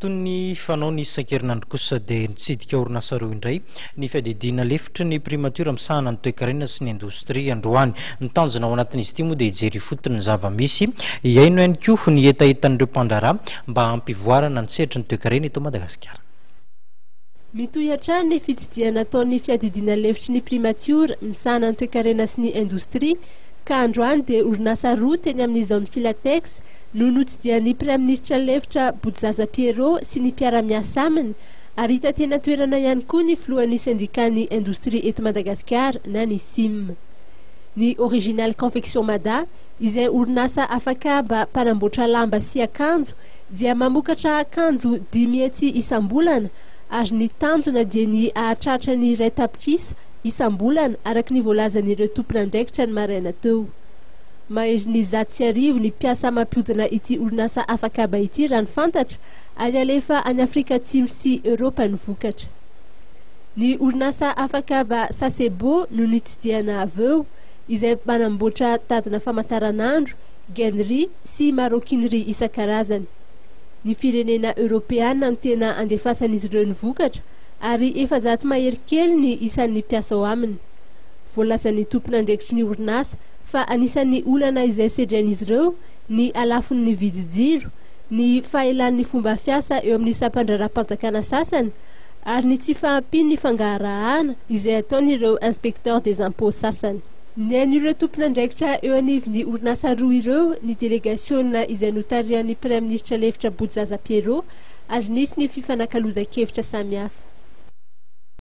Tony fanao ny isan-kerinandro kosa dia nitsidika orinasa roa indray ny fiadidiana lefitry ny primature amsahana ny toe-karena sy ny indostria androany ny tanjona ao anatin'izy ity moa dia hijery fotony ny zava-misy iaino ihany koa ny etaetan'ireo mpandraraha mba hampivoarana ny sehatra ny toe-karena eto Madagasikara. Mitohatra ny fitsidiana ataon'ny fiadidiana lefitry ny primature misahana ny toe-karena sy ny indostria ka androany dia orinasa roa teny amin'izao ny Filatex no notsidian'ny Praiministra lefitra Boutzaza Pierrot sy ny mpiara-miasa aminy ary hita tena toerana ihany koa ny filohan'ny sindikany indostria eto Madagasikara na ny SIM. Ny Original Confection Mada izay orinasa afaka mba mpanamboatra lamba sy akanjo dia mamokatra akanjo 10 hety isam-bolana ary ny tanjona dia ny ahatratra ny iray tapitrisa isam-bolana araky ny voalazan'ireo tompon'andraikitra ny maraina teo. Mahery ny zato sy arivo ny mpiasa mampihodina ity orinasa afaka ba ity raha ny fantatra ary alefa any Afrika Atsimo sy Europa ny vokatra. Ny orinasa afaka ba Sasebo no nitsidiana aveo izay manamboatra tadina famantaranandro, gainerie sy maroquinerie isan-karazany. Ny firenena Europeana no tena andefasan'izy ireo ny vokatra ary efa zato mahery kely ny isan'ny mpiasa ao aminy. Voalazan'ny tompon'andraikitry ny orinasa fa anisan'ny olana izay sedran'izy ireo ny alafon'ny vidijiro, ny fahelan'ny fomba fiasa eo amin'ny sampandraram-panjakana sasany ary ny tsy fahampian'ny fangarahana izay ataon'ireo inspecteur des impôts sasany. Ny an'ireo tompon'andraikitra eo anivon'ny orinasa roa ireo ny délégationna izay notarian'ny Praiministra lefitra Boutzaza Pierrot ary nisy ny fifanakaloza-kevitra samihafa.